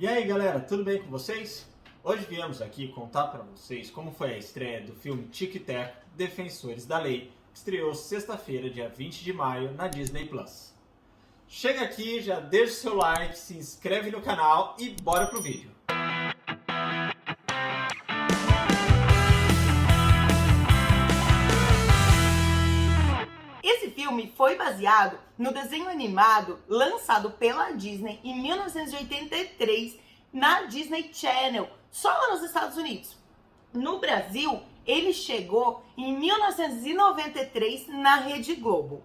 E aí galera, tudo bem com vocês? Hoje viemos aqui contar para vocês como foi a estreia do filme Tic e Teco, Defensores da Lei, que estreou sexta-feira, dia 20 de maio, na Disney+. Chega aqui, já deixa o seu like, se inscreve no canal e bora pro vídeo. Esse filme foi baseado no desenho animado lançado pela Disney em 1983 na Disney Channel, só lá nos Estados Unidos. No Brasil, ele chegou em 1993 na Rede Globo.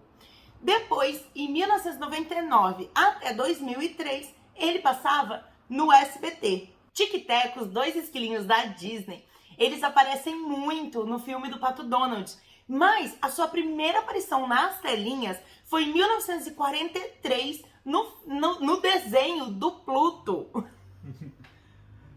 Depois, em 1999 até 2003, ele passava no SBT. Tic e Teco, os dois esquilinhos da Disney, eles aparecem muito no filme do Pato Donald. Mas a sua primeira aparição nas telinhas foi em 1943 no desenho do Pluto.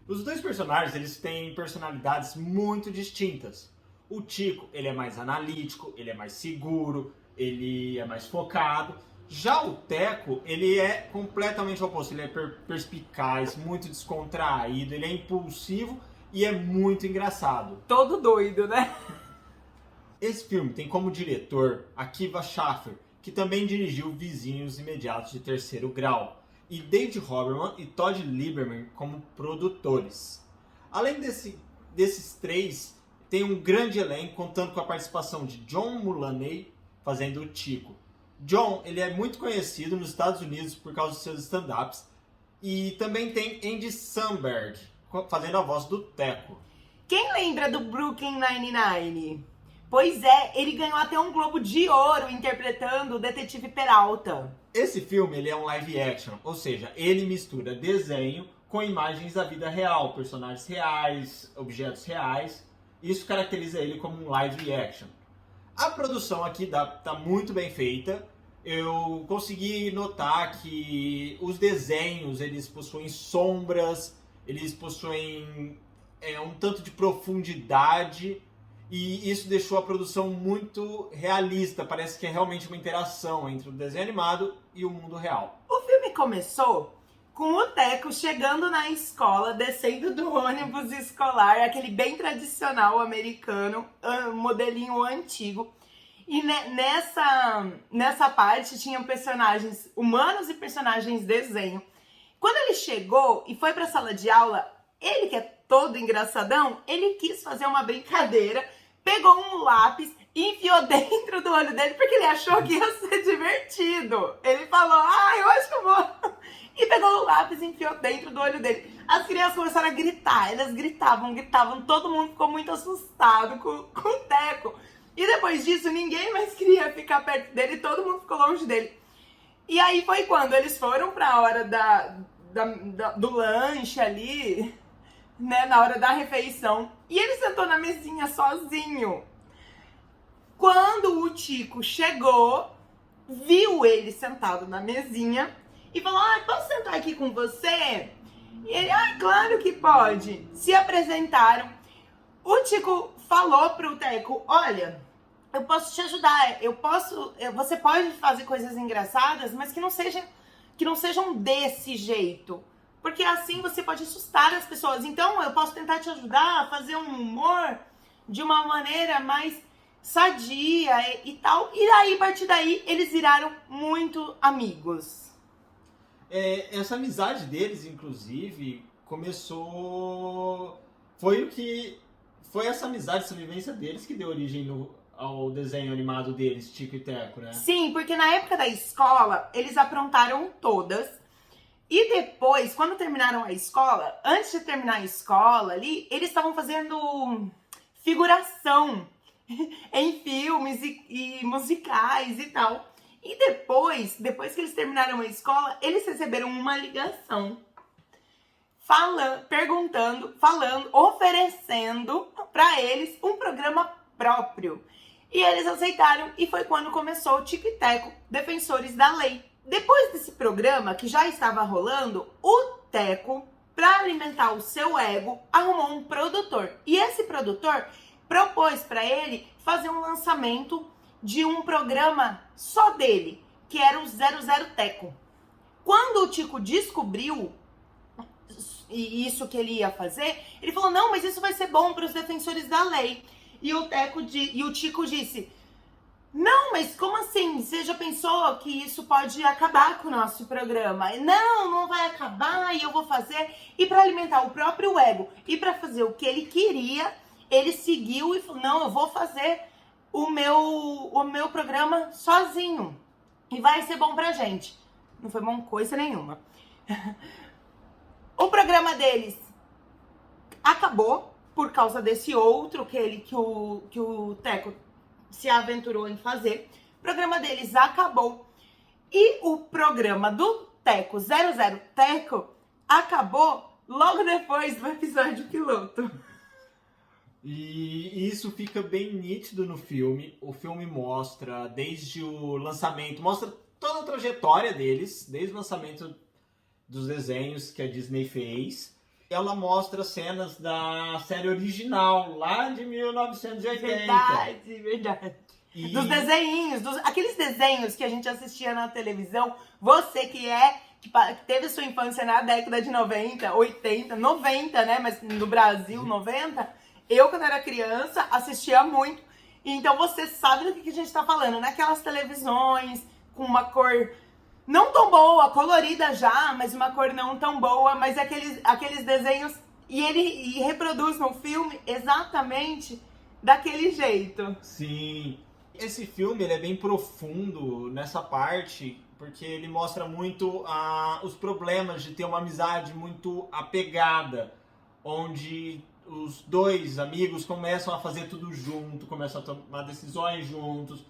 Os dois personagens, eles têm personalidades muito distintas. O Tico, ele é mais analítico, ele é mais seguro, ele é mais focado. Já o Teco, ele é completamente oposto. Ele é perspicaz, muito descontraído, ele é impulsivo e é muito engraçado. Todo doido, né? Esse filme tem como diretor Akiva Schaffer, que também dirigiu Vizinhos Imediatos de Terceiro Grau, e David Hoberman e Todd Lieberman como produtores. Além desses três, tem um grande elenco contando com a participação de John Mulaney fazendo o Tico. John, ele é muito conhecido nos Estados Unidos por causa dos seus stand-ups, e também tem Andy Samberg fazendo a voz do Teco. Quem lembra do Brooklyn Nine-Nine? Pois é, ele ganhou até um Globo de Ouro interpretando o Detetive Peralta. Esse filme, ele é um live action, ou seja, ele mistura desenho com imagens da vida real, personagens reais, objetos reais. Isso caracteriza ele como um live action. A produção aqui tá muito bem feita. Eu consegui notar que os desenhos, eles possuem sombras, eles possuem um tanto de profundidade. E isso deixou a produção muito realista. Parece que é realmente uma interação entre o desenho animado e o mundo real. O filme começou com o Teco chegando na escola, descendo do ônibus escolar, aquele bem tradicional americano, modelinho antigo. E nessa parte tinham personagens humanos e personagens desenho. Quando ele chegou e foi para a sala de aula, ele que é todo engraçadão, ele quis fazer uma brincadeira, pegou um lápis e enfiou dentro do olho dele porque ele achou que ia ser divertido. Ele falou, eu acho que eu vou. E pegou o lápis e enfiou dentro do olho dele. As crianças começaram a gritar, elas gritavam, todo mundo ficou muito assustado com o Teco. E depois disso, ninguém mais queria ficar perto dele, todo mundo ficou longe dele. E aí foi quando eles foram pra hora do lanche ali, né, na hora da refeição, e ele sentou na mesinha sozinho. Quando o Tico chegou, viu ele sentado na mesinha e falou, posso sentar aqui com você? E ele, claro que pode. Se apresentaram. O Tico falou pro Teco, olha, eu posso te ajudar, você pode fazer coisas engraçadas, mas que não sejam desse jeito. Porque assim você pode assustar as pessoas. Então eu posso tentar te ajudar a fazer um humor de uma maneira mais sadia e tal. E aí, a partir daí, eles viraram muito amigos. Essa amizade deles, inclusive, começou... Foi essa amizade, essa vivência deles que deu origem ao desenho animado deles, Tico e Teco, né? Sim, porque na época da escola, eles aprontaram todas. E depois, quando terminaram a escola, antes de terminar a escola ali, eles estavam fazendo figuração em filmes e musicais e tal. E depois que eles terminaram a escola, eles receberam uma ligação oferecendo para eles um programa próprio. E eles aceitaram e foi quando começou o Tic e Teco, Defensores da Lei. Depois desse programa, que já estava rolando, o Teco, para alimentar o seu ego, arrumou um produtor. E esse produtor propôs para ele fazer um lançamento de um programa só dele, que era o 00 Teco. Quando o Tico descobriu, e isso que ele ia fazer, ele falou, não, mas isso vai ser bom para os defensores da lei. E o Tico disse, não, mas como assim? Você já pensou que isso pode acabar com o nosso programa? Não, não vai acabar e eu vou fazer. E para alimentar o próprio ego e para fazer o que ele queria, ele seguiu e falou, não, eu vou fazer o meu programa sozinho. E vai ser bom pra gente. Não foi bom coisa nenhuma. O programa deles acabou por causa desse outro que o Teco se aventurou em fazer. O programa deles acabou. E o programa do Teco 00 Teco acabou logo depois do episódio piloto. E isso fica bem nítido no filme. O filme mostra desde o lançamento, mostra toda a trajetória deles, desde o lançamento dos desenhos que a Disney fez. Ela mostra cenas da série original, lá de 1980. Verdade. Dos desenhinhos, aqueles desenhos que a gente assistia na televisão. Você que teve sua infância na década de 90, 80, 90, né? Mas no Brasil, 90. Eu, quando era criança, assistia muito. Então você sabe do que a gente tá falando. Naquelas televisões com uma cor não tão boa, colorida já, mas uma cor não tão boa, mas aqueles desenhos, e reproduz no filme exatamente daquele jeito. Sim. Esse filme ele é bem profundo nessa parte, porque ele mostra muito os problemas de ter uma amizade muito apegada, onde os dois amigos começam a fazer tudo junto, começam a tomar decisões juntos.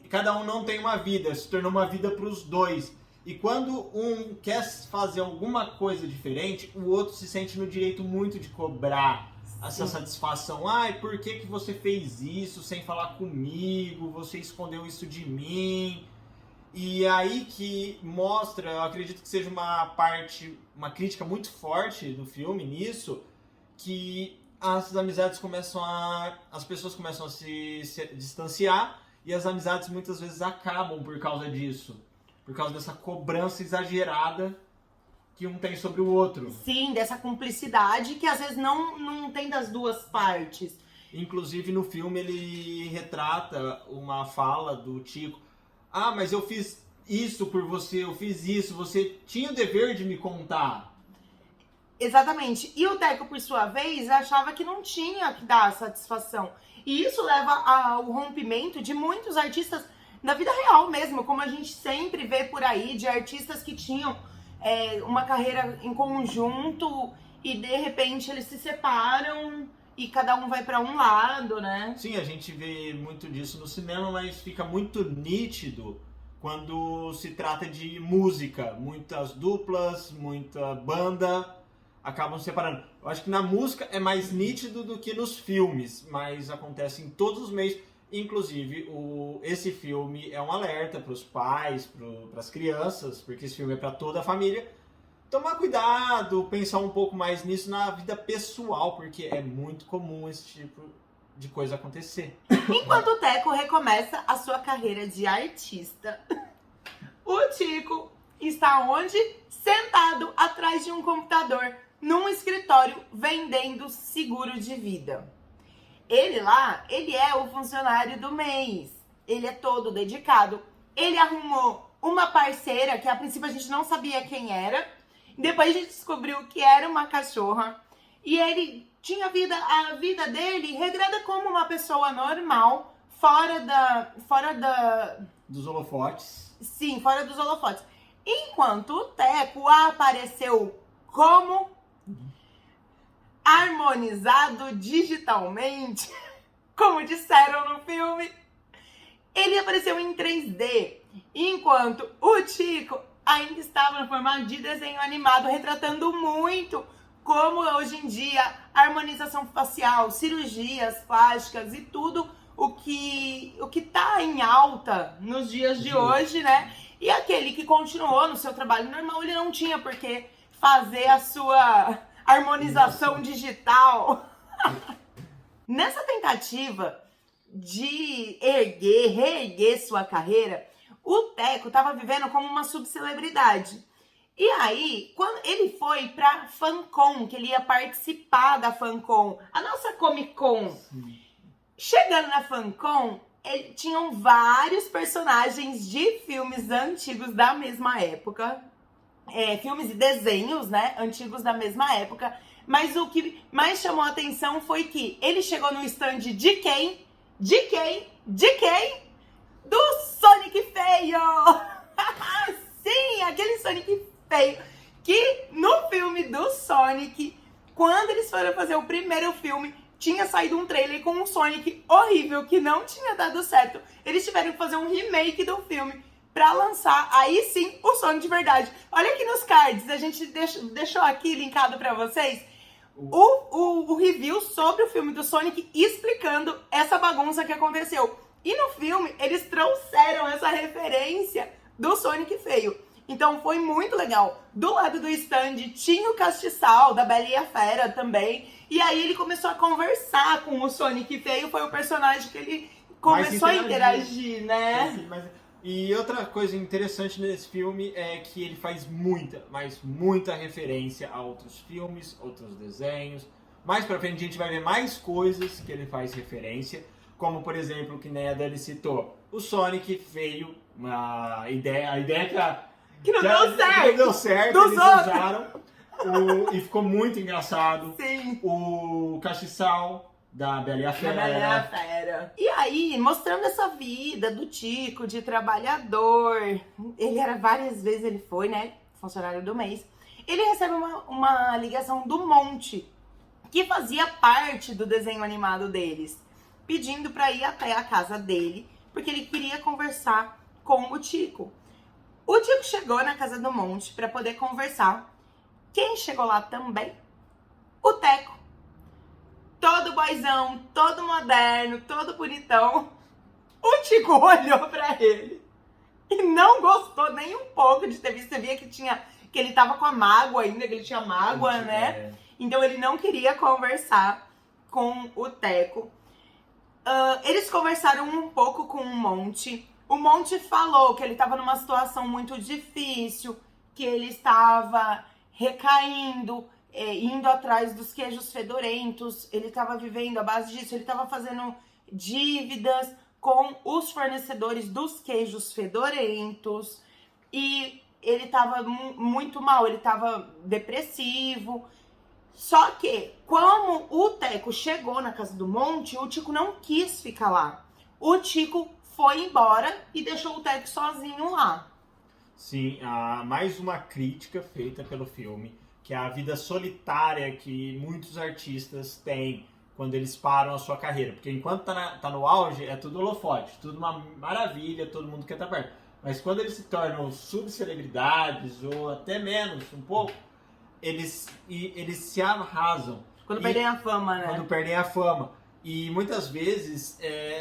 Cada um não tem uma vida, se tornou uma vida para os dois. E quando um quer fazer alguma coisa diferente, o outro se sente no direito muito de cobrar essa satisfação. Ai, por que você fez isso sem falar comigo? Você escondeu isso de mim? E aí que mostra, eu acredito que seja uma crítica muito forte do filme nisso, que as amizades as pessoas começam a se distanciar. E as amizades muitas vezes acabam por causa disso. Por causa dessa cobrança exagerada que um tem sobre o outro. Sim, dessa cumplicidade que às vezes não tem das duas partes. Inclusive no filme ele retrata uma fala do Tico. Ah, mas eu fiz isso por você, eu fiz isso, você tinha o dever de me contar. Exatamente. E o Teco, por sua vez, achava que não tinha que dar satisfação. E isso leva ao rompimento de muitos artistas na vida real mesmo, como a gente sempre vê por aí, de artistas que tinham uma carreira em conjunto e de repente eles se separam e cada um vai para um lado, né? Sim, a gente vê muito disso no cinema, mas fica muito nítido quando se trata de música. Muitas duplas, muita banda acabam se separando. Eu acho que na música é mais nítido do que nos filmes, mas acontece em todos os meios. Inclusive, esse filme é um alerta para os pais, para as crianças, porque esse filme é para toda a família. Tomar cuidado, pensar um pouco mais nisso na vida pessoal, porque é muito comum esse tipo de coisa acontecer. Enquanto o Teco recomeça a sua carreira de artista, o Tico está onde? Sentado atrás de um computador, num escritório, vendendo seguro de vida. Ele lá, ele é o funcionário do mês. Ele é todo dedicado. Ele arrumou uma parceira, que a princípio a gente não sabia quem era. Depois a gente descobriu que era uma cachorra. E ele tinha a vida dele regrada como uma pessoa normal, fora dos holofotes. Sim, fora dos holofotes. Enquanto o Teco apareceu como harmonizado digitalmente, como disseram no filme, ele apareceu em 3D, enquanto o Tico ainda estava no formato de desenho animado, retratando muito como hoje em dia a harmonização facial, cirurgias plásticas e tudo o que tá em alta nos dias de hoje, né? E aquele que continuou no seu trabalho normal, ele não tinha por que fazer a sua harmonização digital. Nessa tentativa de reerguer sua carreira, o Teco estava vivendo como uma subcelebridade. E aí, quando ele foi pra FanCon, que ele ia participar da FanCon, a nossa Comic Con, chegando na FanCon, tinham vários personagens de filmes antigos da mesma época. Filmes e desenhos, né, antigos da mesma época. Mas o que mais chamou a atenção foi que ele chegou no stand de quem? De quem? De quem? Do Sonic feio! Sim, aquele Sonic feio. Que no filme do Sonic, quando eles foram fazer o primeiro filme, tinha saído um trailer com um Sonic horrível, que não tinha dado certo. Eles tiveram que fazer um remake do filme pra lançar, aí sim, o Sonic de verdade. Olha aqui nos cards, a gente deixou aqui linkado pra vocês o review sobre o filme do Sonic explicando essa bagunça que aconteceu. E no filme, eles trouxeram essa referência do Sonic feio. Então foi muito legal. Do lado do stand tinha o Castiçal, da Bela e a Fera também. E aí ele começou a conversar com o Sonic feio. Foi o personagem que ele começou a interagir, né? Sim, e outra coisa interessante nesse filme é que ele faz muita, mas muita referência a outros filmes, outros desenhos. Mais pra frente a gente vai ver mais coisas que ele faz referência. Como, por exemplo, que nem a Dani citou, o Sonic feio, a ideia que não deu certo. Não deu certo, eles usaram. E ficou muito engraçado. Sim. O Castiçal da Bela e a Fera. E aí, mostrando essa vida do Tico, de trabalhador. Várias vezes ele foi, né? Funcionário do mês. Ele recebe uma ligação do Monte, que fazia parte do desenho animado deles, pedindo pra ir até a casa dele, porque ele queria conversar com o Tico. O Tico chegou na casa do Monte pra poder conversar. Quem chegou lá também? O Teco. Todo boyzão, todo moderno, todo bonitão. O Tico olhou pra ele e não gostou nem um pouco de ter visto. Você via que ele tava com a mágoa ainda, que ele tinha mágoa, né? Então ele não queria conversar com o Teco. Eles conversaram um pouco com o Monte. O Monte falou que ele estava numa situação muito difícil, que ele estava recaindo, indo atrás dos queijos fedorentos, ele estava vivendo à base disso, ele estava fazendo dívidas com os fornecedores dos queijos fedorentos e ele estava muito mal, ele estava depressivo. Só que, como o Teco chegou na casa do Monte, o Tico não quis ficar lá. O Tico foi embora e deixou o Teco sozinho lá. Sim, mais uma crítica feita pelo filme, que é a vida solitária que muitos artistas têm quando eles param a sua carreira. Porque enquanto tá no auge, é tudo holofote, tudo uma maravilha, todo mundo quer estar perto. Mas quando eles se tornam subcelebridades, ou até menos, um pouco, eles se arrasam. Quando perdem a fama, né? Quando perdem a fama. E muitas vezes,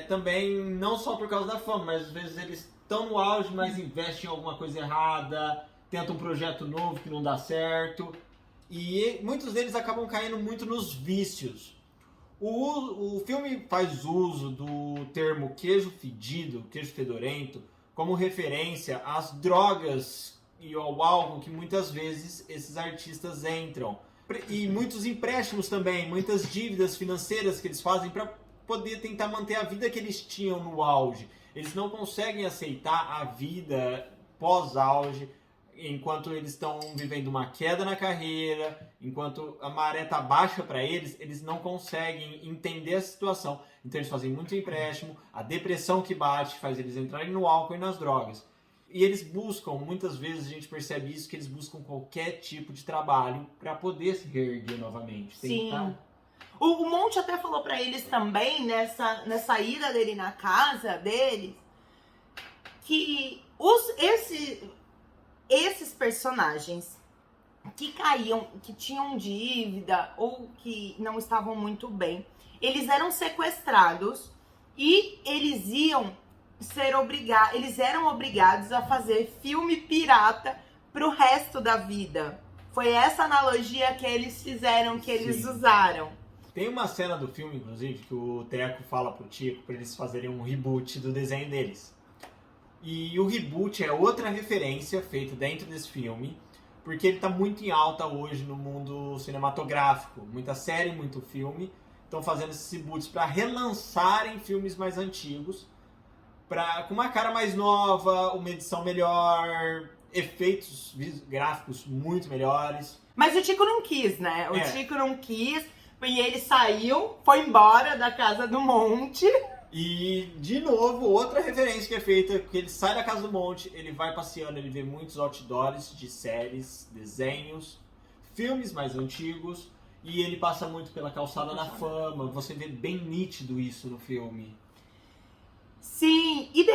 também, não só por causa da fama, mas às vezes eles estão no auge, mas investem em alguma coisa errada, tentam um projeto novo que não dá certo. E muitos deles acabam caindo muito nos vícios. O filme faz uso do termo queijo fedido, queijo fedorento, como referência às drogas e ao álcool que muitas vezes esses artistas entram. E muitos empréstimos também, muitas dívidas financeiras que eles fazem para poder tentar manter a vida que eles tinham no auge. Eles não conseguem aceitar a vida pós-auge, enquanto eles estão vivendo uma queda na carreira, enquanto a maré está baixa para eles, eles não conseguem entender a situação. Então eles fazem muito empréstimo, a depressão que bate faz eles entrarem no álcool e nas drogas. E eles buscam, muitas vezes a gente percebe isso, que eles buscam qualquer tipo de trabalho para poder se reerguer novamente. Sim. O Monte até falou para eles também, nessa ida dele na casa deles, que esses personagens que caíam, que tinham dívida ou que não estavam muito bem, eles eram sequestrados e eles eram obrigados a fazer filme pirata pro resto da vida. Foi essa analogia que eles fizeram, que eles usaram. Tem uma cena do filme, inclusive, que o Teco fala pro Tico para eles fazerem um reboot do desenho deles. E o reboot é outra referência feita dentro desse filme porque ele está muito em alta hoje no mundo cinematográfico. Muita série, muito filme. Estão fazendo esses reboots para relançarem filmes mais antigos, com uma cara mais nova, uma edição melhor, efeitos gráficos muito melhores. Mas o Tico não quis, né? O Tico não quis, e ele saiu, foi embora da Casa do Monte. E, de novo, outra referência que é feita, que ele sai da Casa do Monte, ele vai passeando, ele vê muitos outdoors de séries, desenhos, filmes mais antigos, e ele passa muito pela Calçada da Fama. Você vê bem nítido isso no filme. Sim, e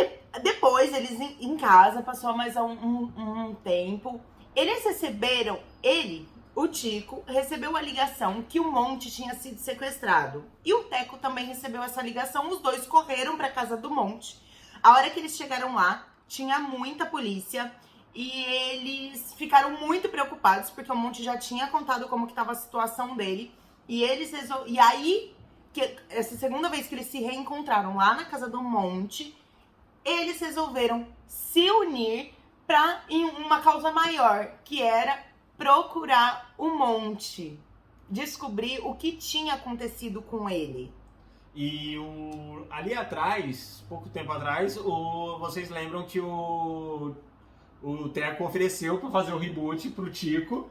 depois eles em casa, passou mais um tempo, eles receberam, o Tico, recebeu a ligação que o Monte tinha sido sequestrado. E o Teco também recebeu essa ligação, os dois correram pra Casa do Monte. A hora que eles chegaram lá, tinha muita polícia e eles ficaram muito preocupados, porque o Monte já tinha contado como que tava a situação dele. E aí, essa segunda vez que eles se reencontraram lá na Casa do Monte, eles resolveram se unir em uma causa maior, que era procurar o Monte, descobrir o que tinha acontecido com ele. E ali atrás, pouco tempo atrás, vocês lembram que o Teco ofereceu para fazer o reboot pro Tico.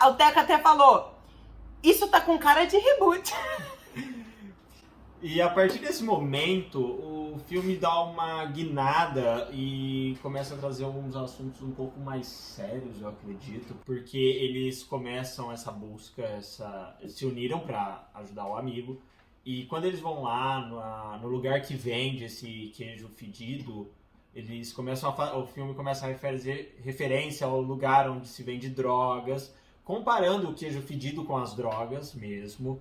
O Teco até falou, isso tá com cara de reboot. E a partir desse momento, o filme dá uma guinada e começa a trazer alguns assuntos um pouco mais sérios, eu acredito, porque eles começam essa busca, se uniram para ajudar o amigo, e quando eles vão lá no lugar que vende esse queijo fedido, eles começam o filme começa a fazer referência ao lugar onde se vende drogas, comparando o queijo fedido com as drogas mesmo.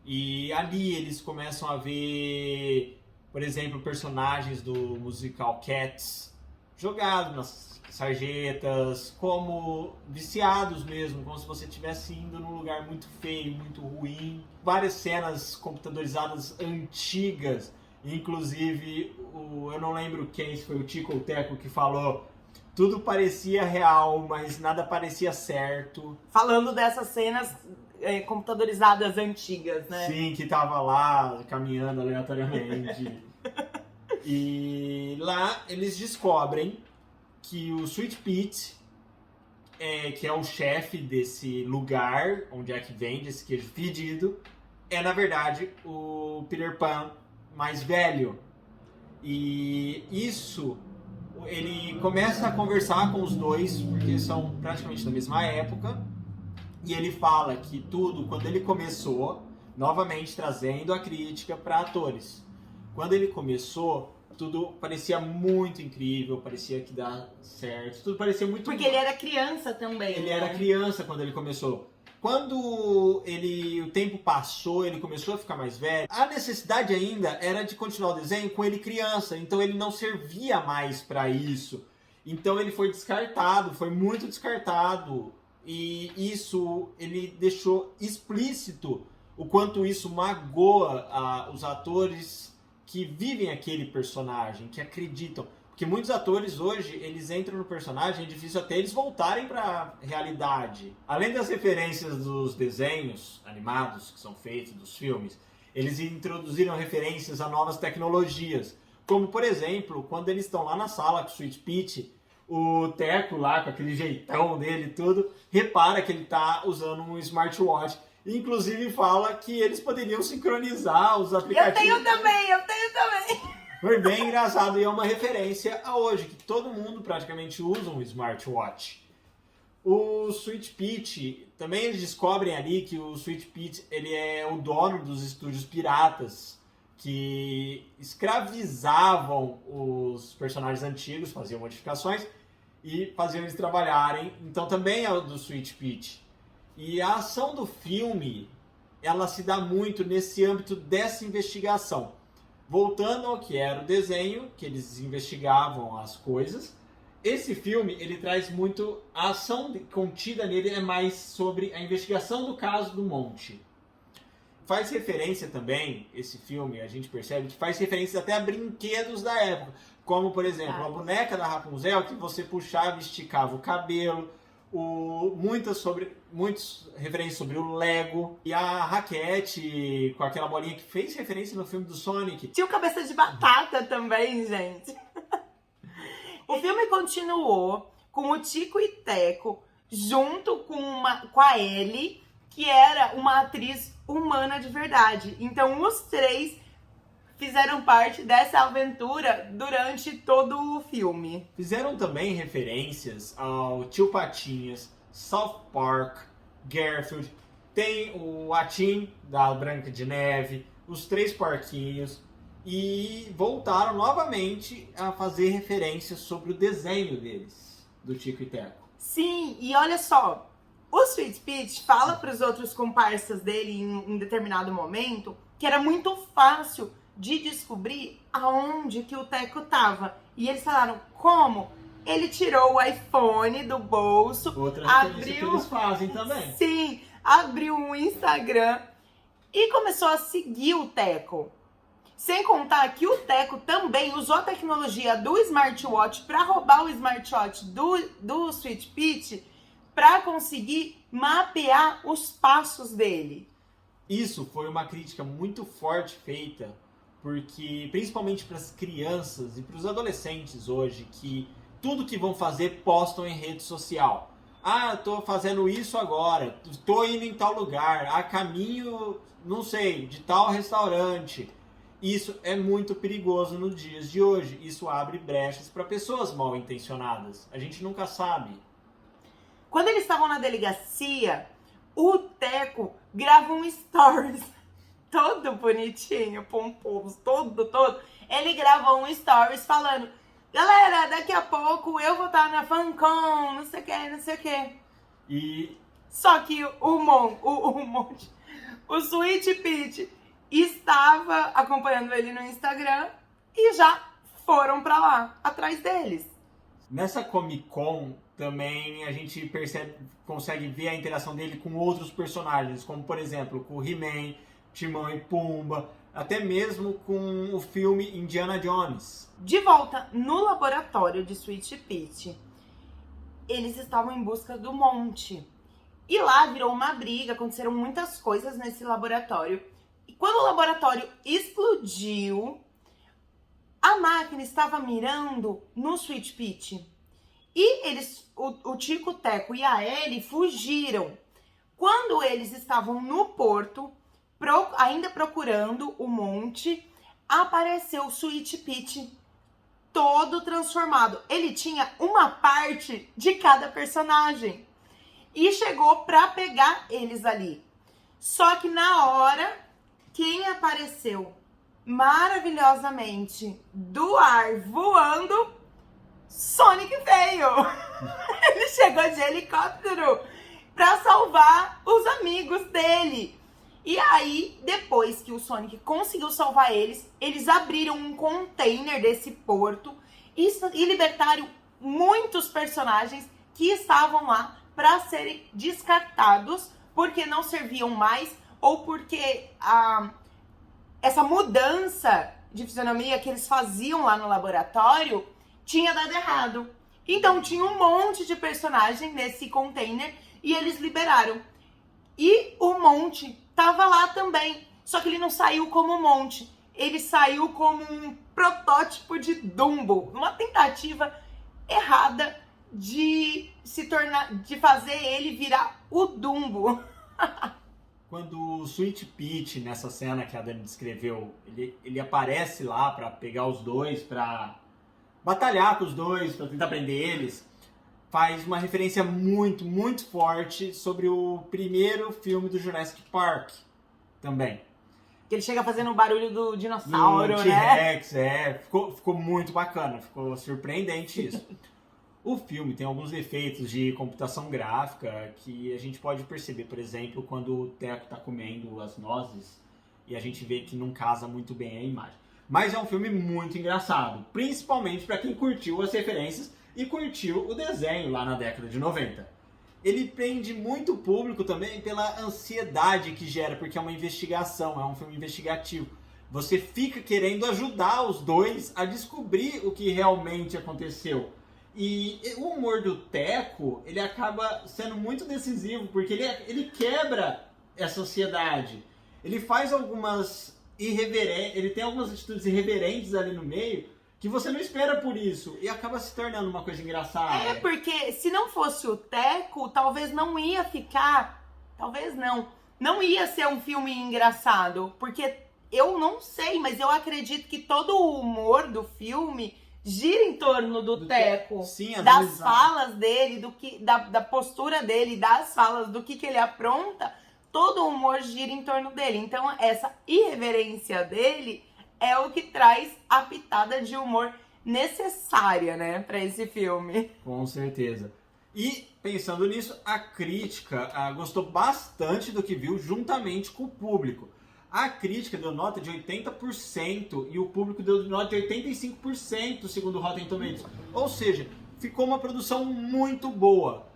E ali eles começam a ver, por exemplo, personagens do musical Cats jogados nas sarjetas, como viciados mesmo, como se você estivesse indo num lugar muito feio, muito ruim. Várias cenas computadorizadas antigas, inclusive, eu não lembro quem, se foi o Tico ou o Teco que falou, tudo parecia real, mas nada parecia certo. Falando dessas cenas computadorizadas antigas, né? Sim, que tava lá caminhando aleatoriamente. E lá eles descobrem que o Sweet Pete, que é o chefe desse lugar onde é que vende esse queijo fedido, é na verdade o Peter Pan mais velho. E isso, ele começa a conversar com os dois, porque são praticamente da mesma época. E ele fala que tudo, quando ele começou, novamente trazendo a crítica para atores. Quando ele começou, tudo parecia muito incrível, parecia que dá certo, tudo parecia muito... Porque ele era criança também. Ele era criança quando ele começou. Quando o tempo passou, ele começou a ficar mais velho, a necessidade ainda era de continuar o desenho com ele criança, então ele não servia mais para isso. Então ele foi descartado, foi muito descartado. E isso, ele deixou explícito o quanto isso magoa os atores que vivem aquele personagem, que acreditam. Porque muitos atores hoje, eles entram no personagem, é difícil até eles voltarem para a realidade. Além das referências dos desenhos animados que são feitos, dos filmes, eles introduziram referências a novas tecnologias. Como, por exemplo, quando eles estão lá na sala com o Sweet Pete, o Teco lá, com aquele jeitão dele e tudo, repara que ele está usando um smartwatch. Inclusive fala que eles poderiam sincronizar os aplicativos. Eu tenho também! Foi bem engraçado e é uma referência a hoje, que todo mundo praticamente usa um smartwatch. O Sweet Pete, também eles descobrem ali que o Sweet Pete, ele é o dono dos estúdios piratas, que escravizavam os personagens antigos, faziam modificações e faziam eles trabalharem. Então também é o do Sweet Pete. E a ação do filme, ela se dá muito nesse âmbito dessa investigação. Voltando ao que era o desenho, que eles investigavam as coisas, esse filme, ele traz muito... A ação contida nele é mais sobre a investigação do caso do Monte. faz referência também, esse filme, a gente percebe que faz referência até a brinquedos da época. Como, por exemplo, a boneca da Rapunzel, que você puxava e esticava o cabelo. Muitas referências sobre o Lego. E a raquete com aquela bolinha que fez referência no filme do Sonic. Tinha o Cabeça de Batata também, gente. O filme continuou com o Tico e Teco junto com a Ellie, que era uma atriz humana de verdade. Então os três fizeram parte dessa aventura durante todo o filme. Fizeram também referências ao Tio Patinhas, South Park, Garfield. Tem o Atim da Branca de Neve, os Três Porquinhos. E voltaram novamente a fazer referências sobre o desenho deles, do Tico e Teco. Sim, e olha só, o Sweet Peach fala para os outros comparsas dele em determinado momento que era muito fácil de descobrir aonde que o Teco tava. E eles falaram, como? Ele tirou o iPhone do bolso, Outra referência que eles fazem também. Sim, abriu um Instagram e começou a seguir o Teco. Sem contar que o Teco também usou a tecnologia do smartwatch para roubar o smartwatch do Sweet Peach para conseguir mapear os passos dele. Isso foi uma crítica muito forte feita, porque principalmente para as crianças e para os adolescentes hoje, que tudo que vão fazer postam em rede social. Ah, eu tô fazendo isso agora, tô indo em tal lugar, a caminho, não sei, de tal restaurante. Isso é muito perigoso nos dias de hoje. Isso abre brechas para pessoas mal intencionadas. A gente nunca sabe. Quando eles estavam na delegacia, o Teco grava um stories todo bonitinho, pomposo, todo. Ele grava um stories falando, galera, daqui a pouco eu vou estar na FanCon, não sei o que. E só que o Sweet Peach estava acompanhando ele no Instagram e já foram pra lá, atrás deles. Nessa Comic Con também a gente consegue ver a interação dele com outros personagens, como por exemplo com o He-Man, Timão e Pumba, até mesmo com o filme Indiana Jones. De volta no laboratório de Sweet Peach, eles estavam em busca do monte. E lá virou uma briga, aconteceram muitas coisas nesse laboratório. E quando o laboratório explodiu, a máquina estava mirando no Sweet Peach. E o Tico, o Teco e a Ellie fugiram. Quando eles estavam no porto, ainda procurando o monte, apareceu o Sweet Peach todo transformado. Ele tinha uma parte de cada personagem. E chegou pra pegar eles ali. Só que na hora, quem apareceu maravilhosamente do ar voando, Sonic veio. Ele chegou de helicóptero pra salvar os amigos dele. E aí, depois que o Sonic conseguiu salvar eles, eles abriram um container desse porto e libertaram muitos personagens que estavam lá para serem descartados porque não serviam mais ou porque essa mudança de fisionomia que eles faziam lá no laboratório tinha dado errado. Então tinha um monte de personagem nesse container e eles liberaram. E o monte tava lá também, só que ele não saiu como monte, ele saiu como um protótipo de Dumbo, uma tentativa errada de fazer ele virar o Dumbo. Quando o Sweet Peach, nessa cena que a Dani descreveu, ele aparece lá pra pegar os dois, pra batalhar com os dois, pra tentar prender eles, faz uma referência muito, muito forte sobre o primeiro filme do Jurassic Park também. Ele chega fazendo o barulho do dinossauro, do né? T-Rex, ficou muito bacana, ficou surpreendente isso. O filme tem alguns efeitos de computação gráfica que a gente pode perceber, por exemplo, quando o Teco está comendo as nozes e a gente vê que não casa muito bem a imagem. Mas é um filme muito engraçado, principalmente para quem curtiu as referências e curtiu o desenho lá na década de 90. ele prende muito o público também pela ansiedade que gera, porque é uma investigação, é um filme investigativo. Você fica querendo ajudar os dois a descobrir o que realmente aconteceu. E o humor do Teco, ele acaba sendo muito decisivo, porque ele quebra essa ansiedade. Ele faz ele tem algumas atitudes irreverentes ali no meio, que você não espera por isso, e acaba se tornando uma coisa engraçada. É, porque se não fosse o Teco, talvez não ia ficar, talvez não ia ser um filme engraçado, porque eu não sei, mas eu acredito que todo o humor do filme gira em torno do Teco. Sim, das falas dele, da postura dele, das falas, do que ele apronta, todo o humor gira em torno dele. Então, essa irreverência dele é o que traz a pitada de humor necessária, né, pra esse filme. Com certeza. E, pensando nisso, a crítica gostou bastante do que viu juntamente com o público. A crítica deu nota de 80% e o público deu nota de 85%, segundo o Rotten Tomatoes. Ou seja, ficou uma produção muito boa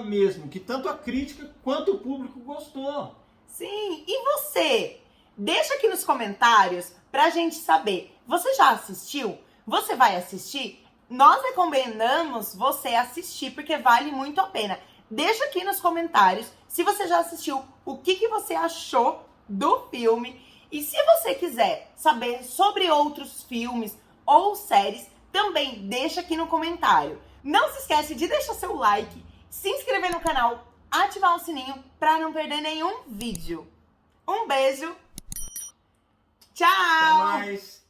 mesmo, que tanto a crítica quanto o público gostou. Sim, e você? Deixa aqui nos comentários pra gente saber. Você já assistiu? Você vai assistir? Nós recomendamos você assistir, porque vale muito a pena. Deixa aqui nos comentários se você já assistiu, o que você achou do filme. E se você quiser saber sobre outros filmes ou séries, também deixa aqui no comentário. Não se esquece de deixar seu like, se inscrever no canal, ativar o sininho para não perder nenhum vídeo. Um beijo. Tchau! Até mais!